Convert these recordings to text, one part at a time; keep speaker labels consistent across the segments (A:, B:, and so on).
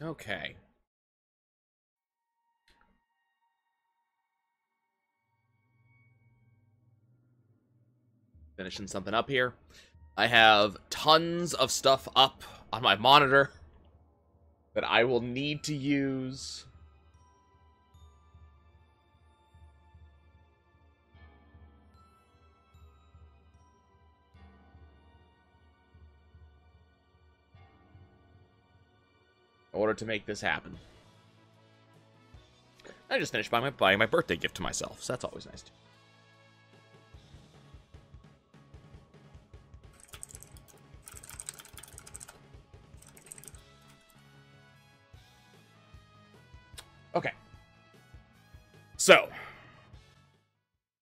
A: Okay. Finishing something up here. I have tons of stuff up on my monitor that I will need to use. In order to make this happen. I just finished buying my birthday gift to myself, so that's always nice. Okay. So.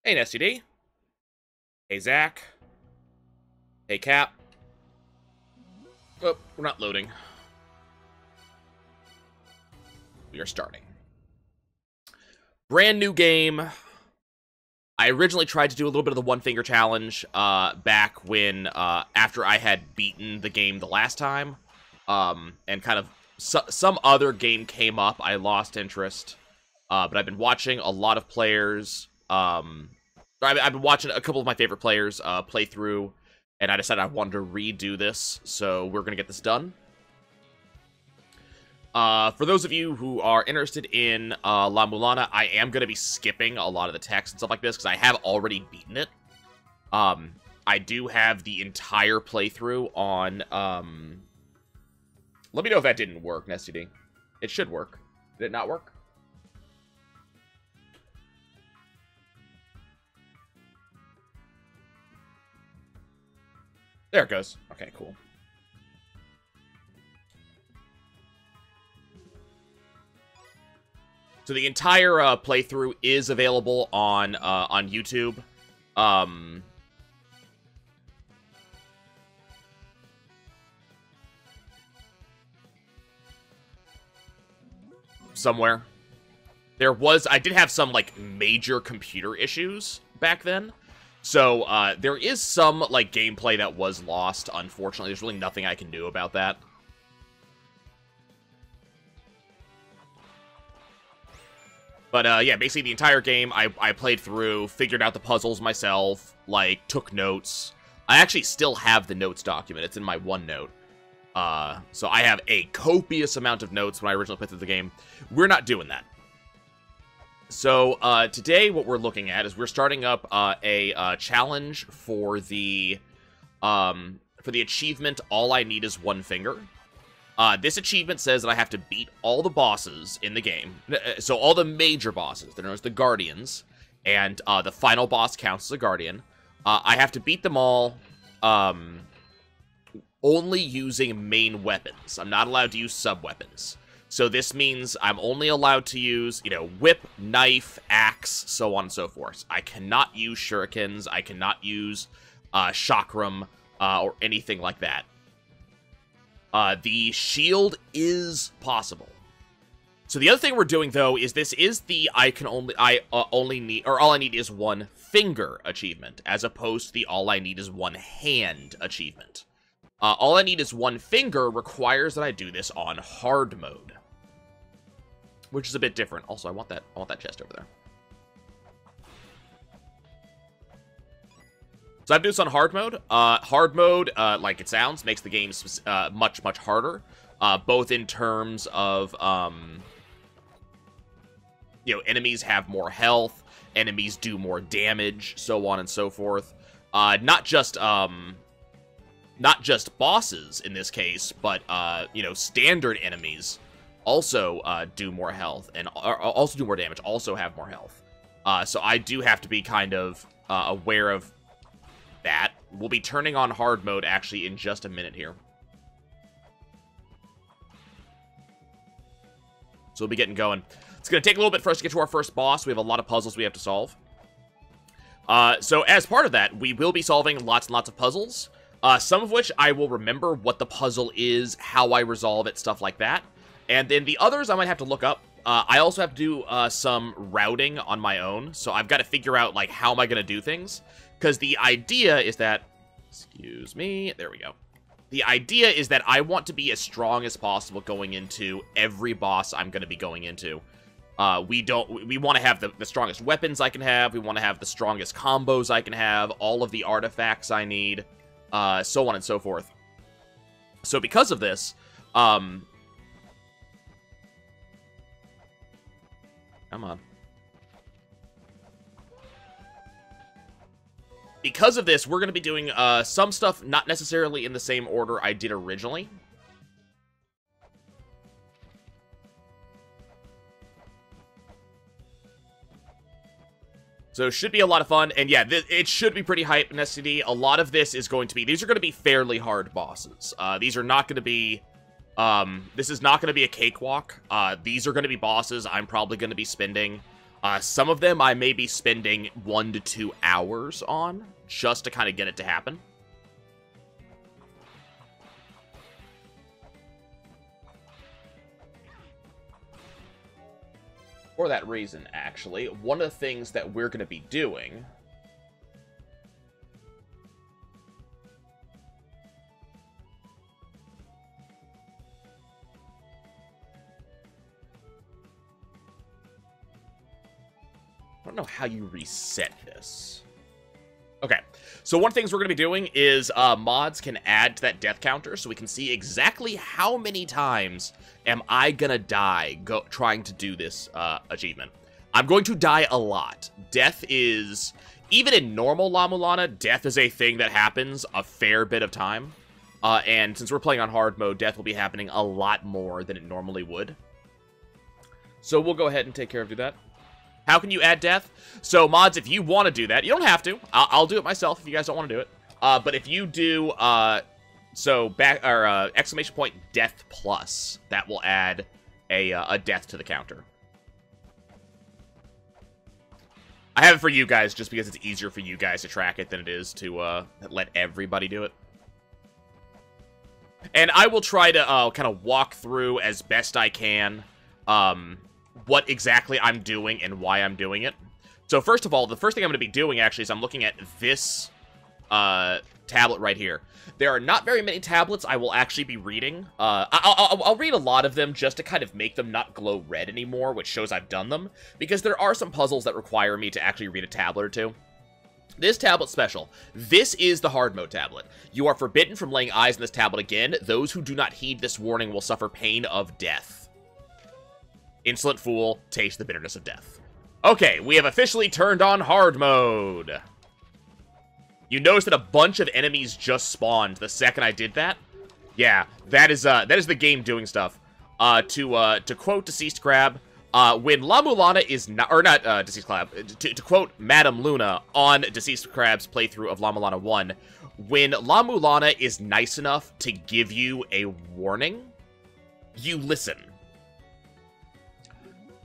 A: Hey, NSTD. Hey, Zach. Hey, Cap. Oh, we're not loading. We are starting. Brand new game. I originally tried to do a little bit of the one finger challenge back when, after I had beaten the game the last time. And kind of some other game came up. I lost interest. But I've been watching a lot of players. I've been watching a couple of my favorite players play through. And I decided I wanted to redo this. So we're going to get this done. For those of you who are interested in La Mulana, I am going to be skipping a lot of the text and stuff like this, because I have already beaten it. I do have the entire playthrough on, let me know if that didn't work, NestD. It should work. Did it not work? There it goes. Okay, cool. So the entire playthrough is available on YouTube. Somewhere. I did have some, like, major computer issues back then. So, there is some, like, gameplay that was lost, unfortunately. There's really nothing I can do about that. But, yeah, basically the entire game I played through, figured out the puzzles myself, like, took notes. I actually still have the notes document. It's in my OneNote. So I have a copious amount of notes when I originally played through the game. We're not doing that. So, today what we're looking at is we're starting up a challenge for the achievement, All I Need Is One Finger. This achievement says that I have to beat all the bosses in the game. So all the major bosses, they're known as the Guardians, and the final boss counts as a Guardian. I have to beat them all only using main weapons. I'm not allowed to use sub-weapons. So this means I'm only allowed to use, you know, whip, knife, axe, so on and so forth. I cannot use shurikens. I cannot use chakram or anything like that. The shield is possible. So the other thing we're doing, though, is this is the all I need is one finger achievement, as opposed to the all I need is one hand achievement. All I need is one finger requires that I do this on hard mode, which is a bit different. Also, I want that chest over there. So I have to do this on hard mode. Hard mode, like it sounds, makes the game much, much harder. Both in terms of, you know, enemies have more health, enemies do more damage, so on and so forth. Not just bosses in this case, but, you know, standard enemies also do more health, and also do more damage, also have more health. So I do have to be kind of aware of that. We'll be turning on hard mode actually in just a minute here. So we'll be getting going. It's going to take a little bit for us to get to our first boss. We have a lot of puzzles we have to solve. So as part of that, we will be solving lots and lots of puzzles. Some of which I will remember what the puzzle is, how I resolve it, stuff like that. And then the others I might have to look up. I also have to do some routing on my own. So I've got to figure out, like, how am I going to do things? Because the idea is that... Excuse me. There we go. the idea is that I want to be as strong as possible going into every boss I'm going to be going into. We want to have the strongest weapons I can have. We want to have the strongest combos I can have. All of the artifacts I need. So on and so forth. So because of this, come on. Because of this, we're going to be doing some stuff not necessarily in the same order I did originally. So it should be a lot of fun, and yeah, it should be pretty hype in SCD. A lot of this is going to be, these are going to be fairly hard bosses. These are not going to be, this is not going to be a cakewalk. These are going to be bosses I'm probably going to be spending. Some of them I may be spending 1 to 2 hours on, just to kind of get it to happen. For that reason, actually, one of the things that we're going to be doing... I don't know how you reset this. Okay, so one of the things we're going to be doing is mods can add to that death counter, so we can see exactly how many times am I going to die trying to do this achievement. I'm going to die a lot. Death is, even in normal La Mulana, death is a thing that happens a fair bit of time. And since we're playing on hard mode, death will be happening a lot more than it normally would. So we'll go ahead and take care of that. How can you add death? So, mods, if you want to do that, you don't have to. I'll do it myself if you guys don't want to do it. But if you do, exclamation point death plus, that will add a death to the counter. I have it for you guys just because it's easier for you guys to track it than it is to let everybody do it. And I will try to kind of walk through as best I can what exactly I'm doing and why I'm doing it. So first of all, the first thing I'm going to be doing actually is I'm looking at this tablet right here. There are not very many tablets I will actually be reading. I'll read a lot of them just to kind of make them not glow red anymore, which shows I've done them, because there are some puzzles that require me to actually read a tablet or two. This tablet special. This is the hard mode tablet. You are forbidden from laying eyes on this tablet again. Those who do not heed this warning will suffer pain of death. Insolent fool, taste the bitterness of death. Okay, we have officially turned on hard mode. You notice that a bunch of enemies just spawned the second I did that? Yeah, that is the game doing stuff. To quote Deceased Crab, when La Mulana is not, or not Deceased Crab, to quote Madam Luna on Deceased Crab's playthrough of La Mulana 1, when La Mulana is nice enough to give you a warning, you listen.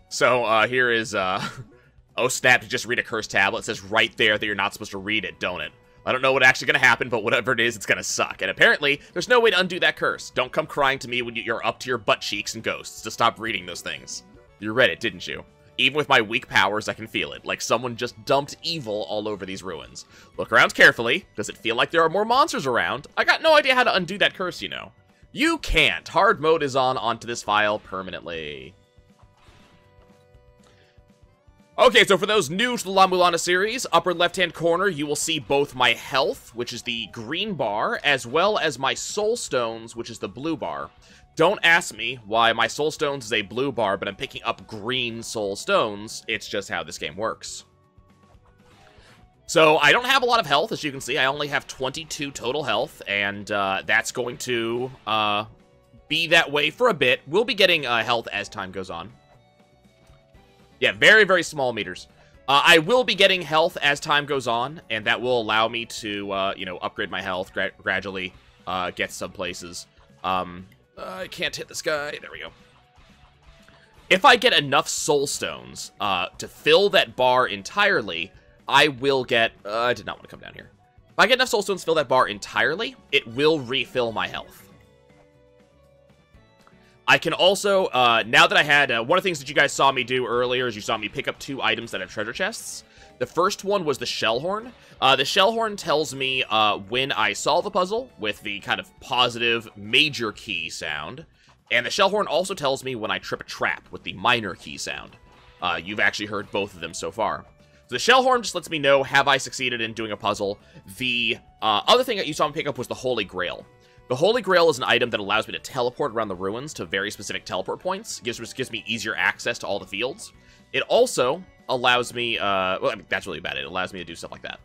A: So, here is, oh snap, to just read a cursed tablet. It says right there that you're not supposed to read it, don't it? I don't know what's actually going to happen, but whatever it is, it's going to suck. And apparently, there's no way to undo that curse. Don't come crying to me when you're up to your butt cheeks and ghosts to stop reading those things. You read it, didn't you? Even with my weak powers, I can feel it. Like someone just dumped evil all over these ruins. Look around carefully. Does it feel like there are more monsters around? I got no idea how to undo that curse, you know. You can't. Hard mode is onto this file permanently. Okay, so for those new to the La Mulana series, upper left-hand corner, you will see both my health, which is the green bar, as well as my soul stones, which is the blue bar. Don't ask me why my soul stones is a blue bar, but I'm picking up green soul stones. It's just how this game works. So I don't have a lot of health, as you can see. I only have 22 total health, and that's going to be that way for a bit. We'll be getting health as time goes on. Yeah, very, very small meters. I will be getting health as time goes on, and that will allow me to, you know, upgrade my health gradually, get some places. I can't hit this guy. There we go. If I get enough soul stones to fill that bar entirely, I will get... I did not want to come down here. If I get enough soul stones to fill that bar entirely, it will refill my health. I can also, now that I had, one of the things that you guys saw me do earlier is you saw me pick up 2 items that have treasure chests. The first one was the Shellhorn. The Shellhorn tells me when I solve a puzzle with the kind of positive major key sound. And the Shellhorn also tells me when I trip a trap with the minor key sound. You've actually heard both of them so far. So the Shellhorn just lets me know, have I succeeded in doing a puzzle? The other thing that you saw me pick up was the Holy Grail. The Holy Grail is an item that allows me to teleport around the ruins to very specific teleport points. It gives me easier access to all the fields. It also allows me, well, I mean, that's really bad. It allows me to do stuff like that.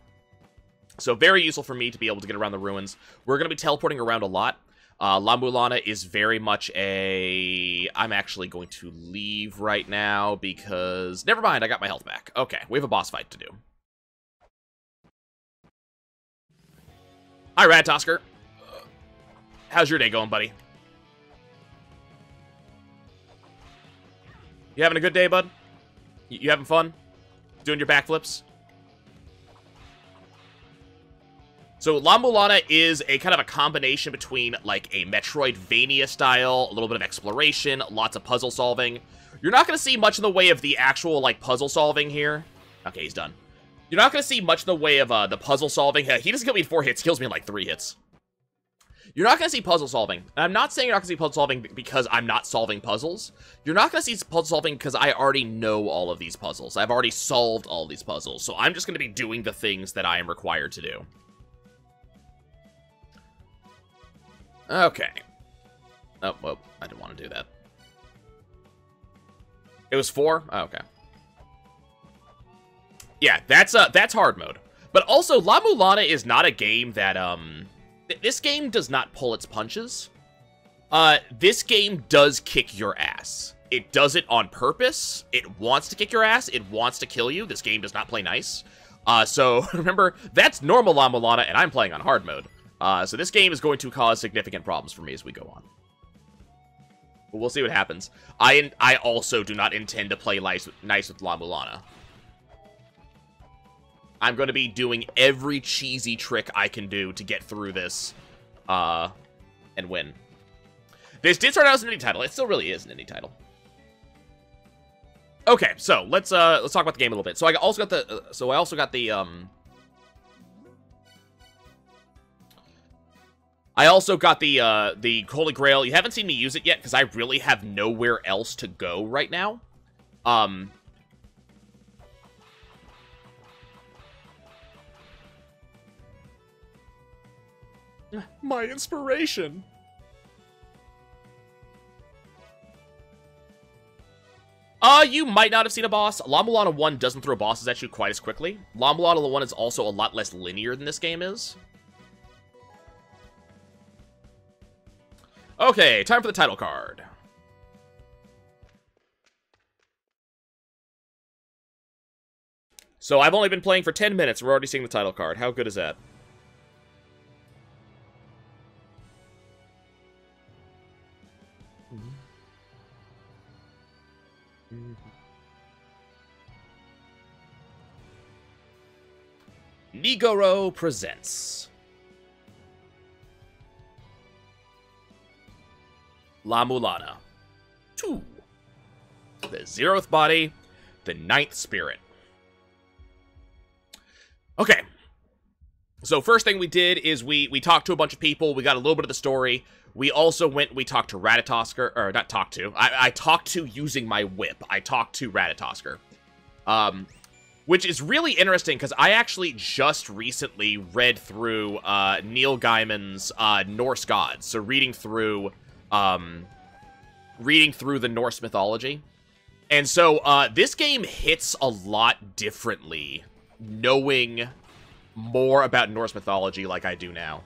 A: So very useful for me to be able to get around the ruins. We're going to be teleporting around a lot. La Mulana is very much a... I'm actually going to leave right now because... Never mind, I got my health back. Okay, we have a boss fight to do. Hi, Radtosker. How's your day going, buddy? You having a good day, bud? You having fun? Doing your backflips? So, La Mulana is a kind of a combination between, like, a Metroidvania style, a little bit of exploration, lots of puzzle solving. You're not going to see much in the way of the actual, like, puzzle solving here. Okay, he's done. You're not going to see much in the way of the puzzle solving. He doesn't kill me in 4 hits, he kills me in, like, 3 hits. You're not going to see puzzle solving. And I'm not saying you're not going to see puzzle solving because I'm not solving puzzles. You're not going to see puzzle solving because I already know all of these puzzles. I've already solved all of these puzzles. So I'm just going to be doing the things that I am required to do. Okay. Oh, well, I didn't want to do that. It was 4? Oh, okay. Yeah, that's hard mode. But also, La Mulana is not a game that, this game does not pull its punches. This game does kick your ass. It does it on purpose. It wants to kick your ass. It wants to kill you. This game does not play nice. So, remember, that's normal La Mulana, and I'm playing on hard mode. So this game is going to cause significant problems for me as we go on. But we'll see what happens. I also do not intend to play nice with La Mulana. I'm going to be doing every cheesy trick I can do to get through this, and win. This did start out as an indie title. It still really is an indie title. Okay, so let's talk about the game a little bit. So I also got the the Holy Grail. You haven't seen me use it yet because I really have nowhere else to go right now. My inspiration. You might not have seen a boss. La Mulana 1 doesn't throw bosses at you quite as quickly. La Mulana 1 is also a lot less linear than this game is. Okay, time for the title card. So I've only been playing for 10 minutes. We're already seeing the title card. How good is that? Nigoro presents La Mulana 2, the 0th body, the 9th spirit. Okay, so first thing we did is we talked to a bunch of people, we got a little bit of the story. We also we talked to Ratatosker, or not talked to, I talked to using my whip. I talked to Ratatosker. Which is really interesting, because I actually just recently read through Neil Gaiman's Norse Gods. So reading through the Norse mythology. And so this game hits a lot differently, knowing more about Norse mythology like I do now.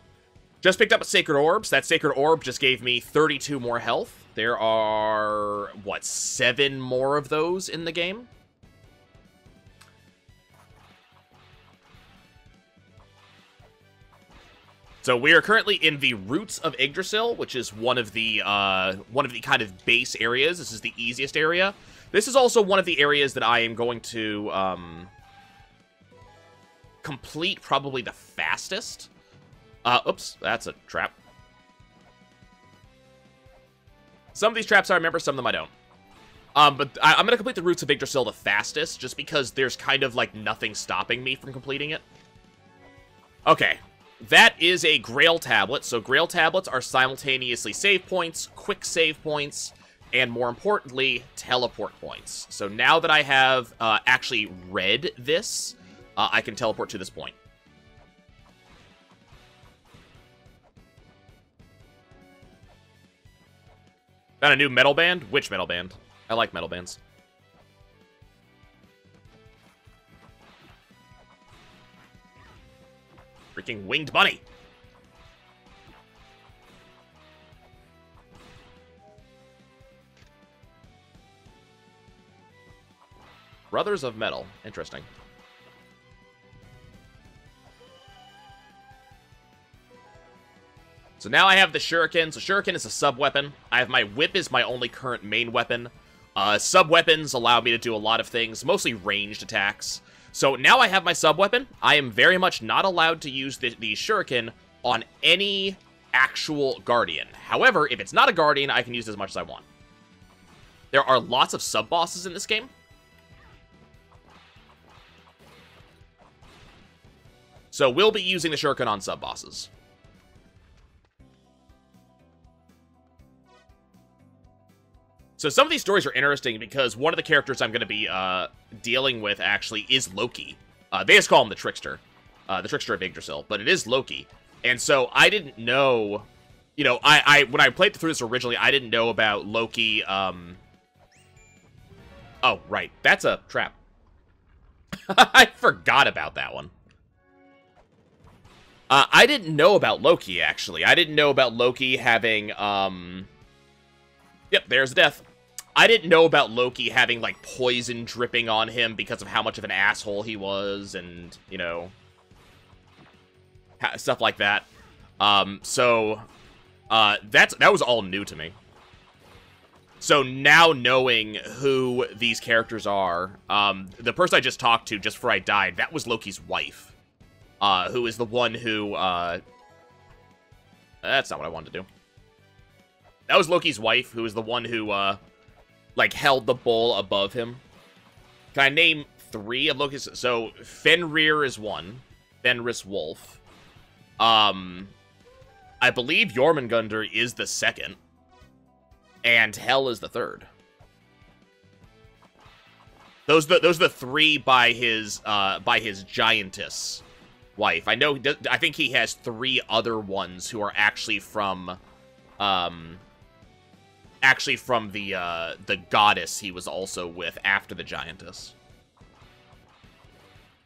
A: Just picked up a Sacred Orbs. That Sacred Orb just gave me 32 more health. There are, what, 7 more of those in the game? So we are currently in the roots of Yggdrasil, which is one of the kind of base areas. This is the easiest area. This is also one of the areas that I am going to complete probably the fastest. Oops, that's a trap. Some of these traps I remember, some of them I don't. But I'm gonna complete the Roots of Yggdrasil the fastest, just because there's kind of, like, nothing stopping me from completing it. Okay. That is a Grail Tablet, so Grail Tablets are simultaneously save points, quick save points, and more importantly, teleport points. So now that I have actually read this, I can teleport to this point. Found a new metal band? Which metal band? I like metal bands. Freaking winged bunny! Brothers of Metal. Interesting. So now I have the Shuriken. So Shuriken is a sub-weapon. I have my Whip is my only current main weapon. Sub-weapons allow me to do a lot of things, mostly ranged attacks. So now I have my sub-weapon. I am very much not allowed to use the Shuriken on any actual Guardian. However, if it's not a Guardian, I can use it as much as I want. There are lots of sub-bosses in this game. So we'll be using the Shuriken on sub-bosses. So some of these stories are interesting because one of the characters I'm going to be dealing with actually is Loki. They just call him the Trickster of Yggdrasil, but it is Loki. And so I didn't know, you know, when I played through this originally, I didn't know about Loki. Oh, right, that's a trap. I forgot about that one. I didn't know about Loki, actually. I didn't know about Loki having, Yep, there's death. I didn't know about Loki having, like, poison dripping on him because of how much of an asshole he was and, you know, stuff like that. That was all new to me. So now knowing who these characters are, the person I just talked to just before I died, that was Loki's wife. Who is the one who, that's not what I wanted to do. That was Loki's wife, who is the one who, like, held the bowl above him. Can I name 3 of Loki's? So, Fenrir is one. Fenris Wolf. I believe Jormungandr is the second. And Hel is the third. Those are the 3 by his giantess wife. I think he has 3 other ones who are actually from the goddess he was also with after the giantess.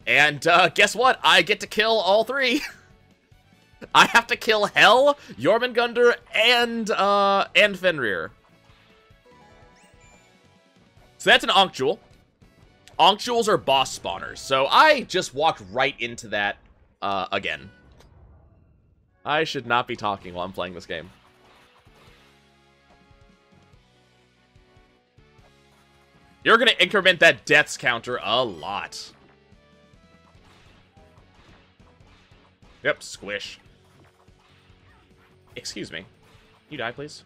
A: And guess what? I get to kill all 3. I have to kill Hel, Jormungandr, and Fenrir. So that's an Ankh Jewel. Ankh Jewels are boss spawners. So I just walked right into that again. I should not be talking while I'm playing this game. You're going to increment that deaths counter a lot. Yep, squish. Excuse me. You die, please?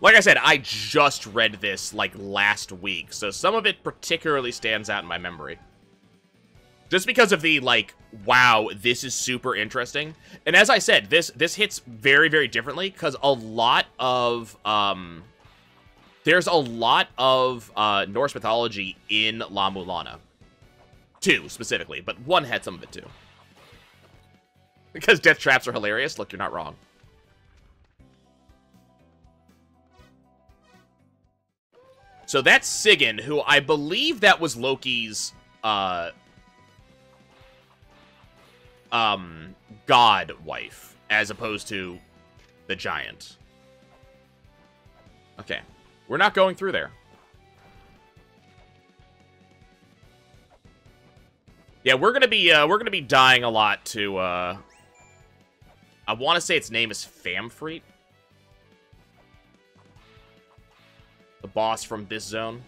A: Like I said, I just read this, like, last week, so some of it particularly stands out in my memory. Just because of the, like, wow, this is super interesting. And as I said, this hits very, very differently, because a lot of, there's a lot of Norse mythology in La Mulana. 2, specifically, but 1 had some of it, too. Because death traps are hilarious. Look, you're not wrong. So that's Sigyn, who I believe that was Loki's, god wife, as opposed to the giant. Okay. We're not going through there. Yeah, we're gonna be dying a lot to, I want to say its name is Famfreet. The boss from this zone.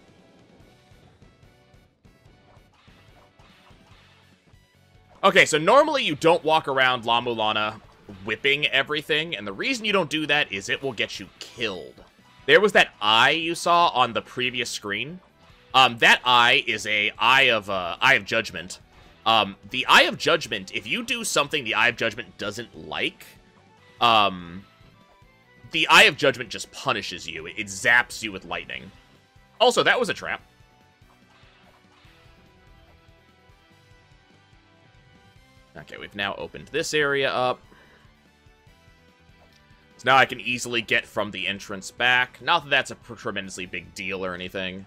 A: Okay, so normally you don't walk around La Mulana whipping everything, and the reason you don't do that is it will get you killed. There was that eye you saw on the previous screen. That eye is a eye of judgment. The Eye of Judgment, if you do something the Eye of Judgment doesn't like, the Eye of Judgment just punishes you. It zaps you with lightning. Also, that was a trap. Okay, we've now opened this area up. So now I can easily get from the entrance back. Not that that's a tremendously big deal or anything.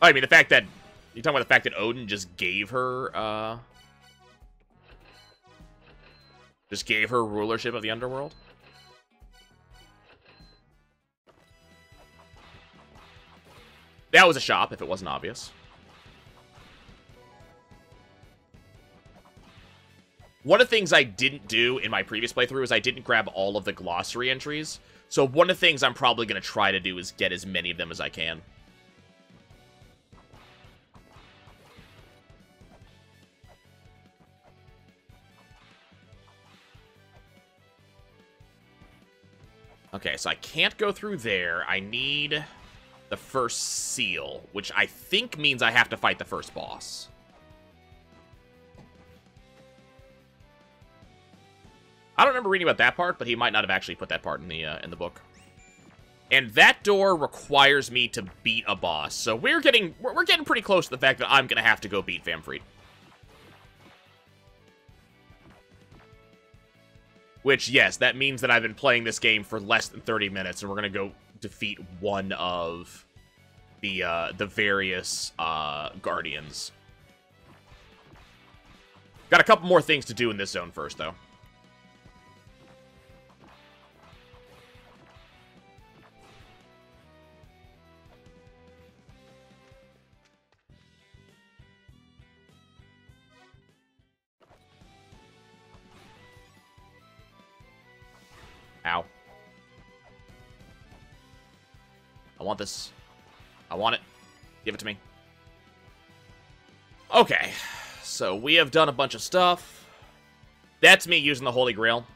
A: I mean, the fact that... You're talking about the fact that Odin just gave her, just gave her rulership of the underworld? That was a shop, if it wasn't obvious. One of the things I didn't do in my previous playthrough is I didn't grab all of the glossary entries. So one of the things I'm probably going to try to do is get as many of them as I can. Okay, so I can't go through there. I need the first seal, which I think means I have to fight the first boss. I don't remember reading about that part, but he might not have actually put that part in the book. And that door requires me to beat a boss, so we're getting pretty close to the fact that I'm gonna have to go beat Famfried. Which, yes, that means that I've been playing this game for less than 30 minutes, and we're going to go defeat one of the various Guardians. Got a couple more things to do in this zone first, though. Ow. I want this. I want it. Give it to me. Okay. So we have done a bunch of stuff. That's me using the Holy Grail.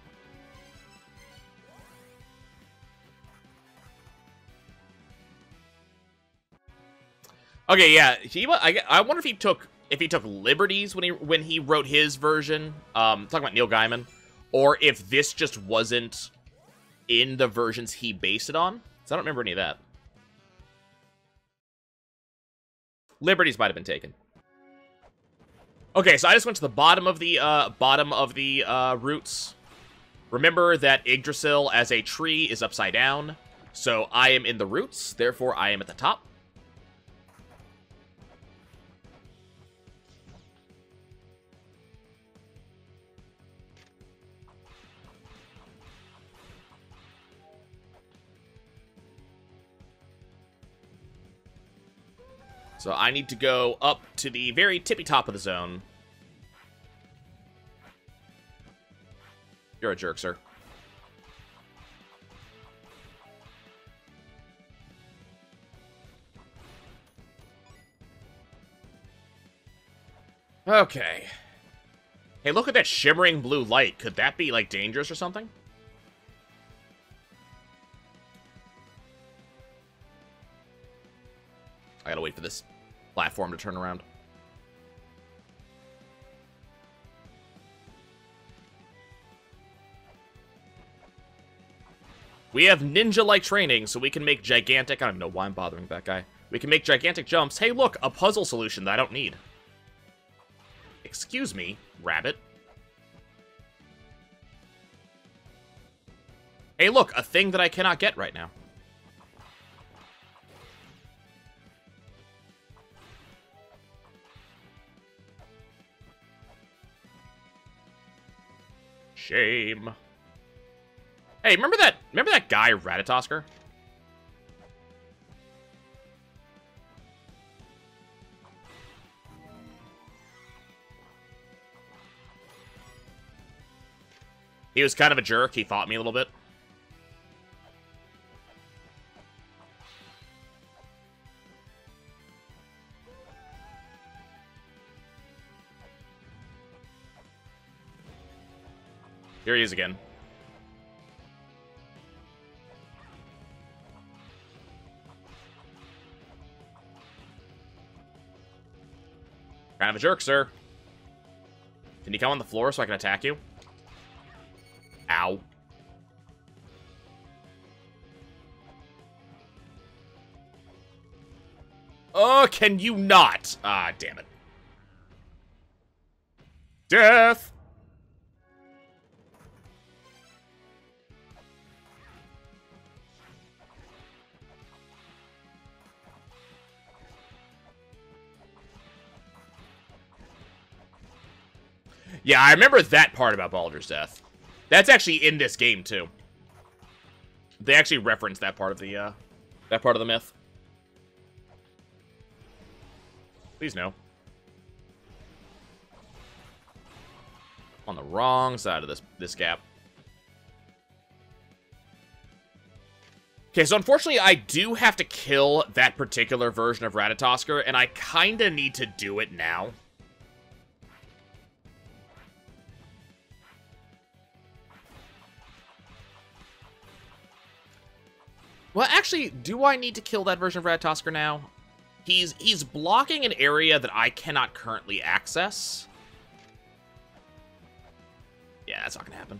A: Okay, yeah. I wonder if he took liberties when he wrote his version. Talking about Neil Gaiman, or if this just wasn't in the versions he based it on. So I don't remember any of that. Liberties might have been taken. Okay, so I just went to the bottom of the roots. Remember that Yggdrasil as a tree is upside down. So I am in the roots, therefore I am at the top. So I need to go up to the very tippy top of the zone. You're a jerk, sir. Okay. Hey, look at that shimmering blue light. Could that be, like, dangerous or something? I gotta wait for this platform to turn around. We have ninja-like training, so we can make gigantic... I don't know why I'm bothering that guy. We can make gigantic jumps. Hey, look, a puzzle solution that I don't need. Excuse me, rabbit. Hey, look, a thing that I cannot get right now. Shame. Hey, remember that guy, Ratatosker? He was kind of a jerk. He fought me a little bit. Here he is again. Kind of a jerk, sir. Can you come on the floor so I can attack you? Ow. Oh, can you not? Ah, damn it. Death! Yeah, I remember that part about Baldur's death. That's actually in this game, too. They actually reference that part of the myth. Please no. On the wrong side of this gap. Okay, so unfortunately, I do have to kill that particular version of Ratatoskr, and I kinda need to do it now. Well, actually, do I need to kill that version of Ratatoskr now? He's blocking an area that I cannot currently access. Yeah, that's not gonna happen.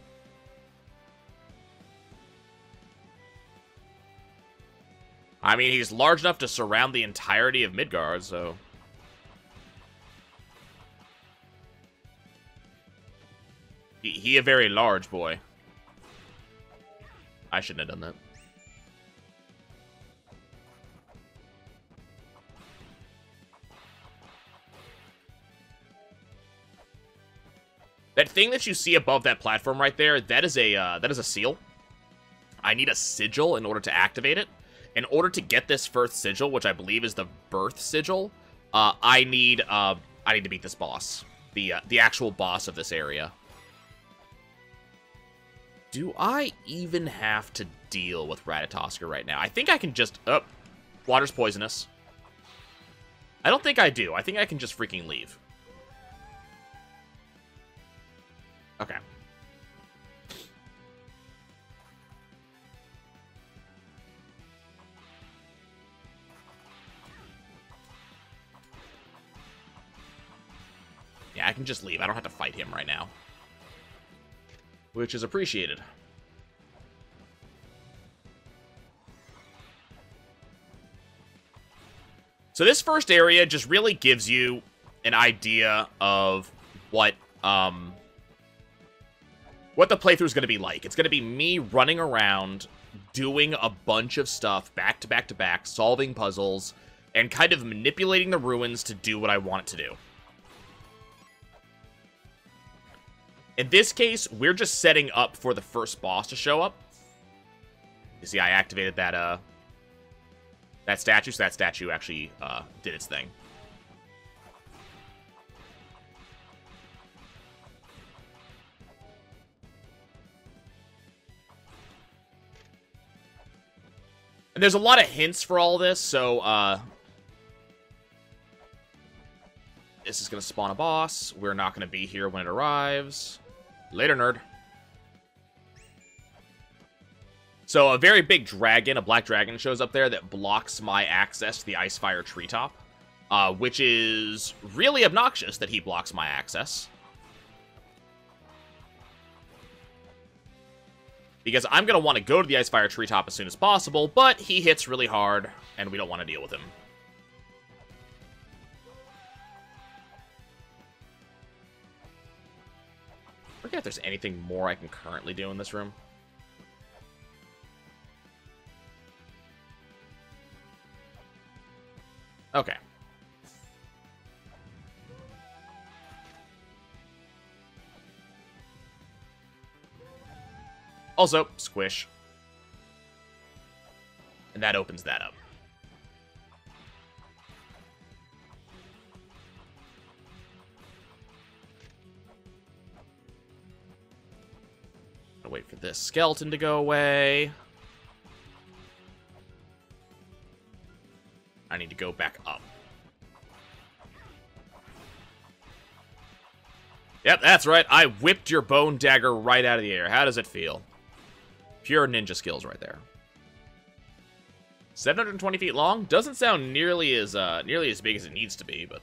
A: I mean, he's large enough to surround the entirety of Midgard, so... He a very large boy. I shouldn't have done that. That thing that you see above that platform right there, that is a seal. I need a sigil in order to activate it. In order to get this first sigil, which I believe is the birth sigil, I need to beat this boss, the actual boss of this area. Do I even have to deal with Ratatoskr right now? I think I can just... Oh, water's poisonous. I don't think I do. I think I can just freaking leave. Okay. Yeah, I can just leave. I don't have to fight him right now. Which is appreciated. So this first area just really gives you an idea of what the playthrough is going to be like. It's going to be me running around, doing a bunch of stuff back to back to back, solving puzzles, and kind of manipulating the ruins to do what I want it to do. In this case, we're just setting up for the first boss to show up. You see, I activated that statue, so that statue actually did its thing. And there's a lot of hints for all this, so this is going to spawn a boss. We're not going to be here when it arrives. Later, nerd. So a very big dragon, a black dragon, shows up there that blocks my access to the Icefire treetop, which is really obnoxious that he blocks my access. Because I'm going to want to go to the Icefire treetop as soon as possible, but he hits really hard, and we don't want to deal with him. I forget if there's anything more I can currently do in this room. Okay. Also, squish. And that opens that up. I'll wait for this skeleton to go away. I need to go back up. Yep, that's right. I whipped your bone dagger right out of the air. How does it feel? Pure ninja skills right there. 720 feet long? Doesn't sound nearly as big as it needs to be, but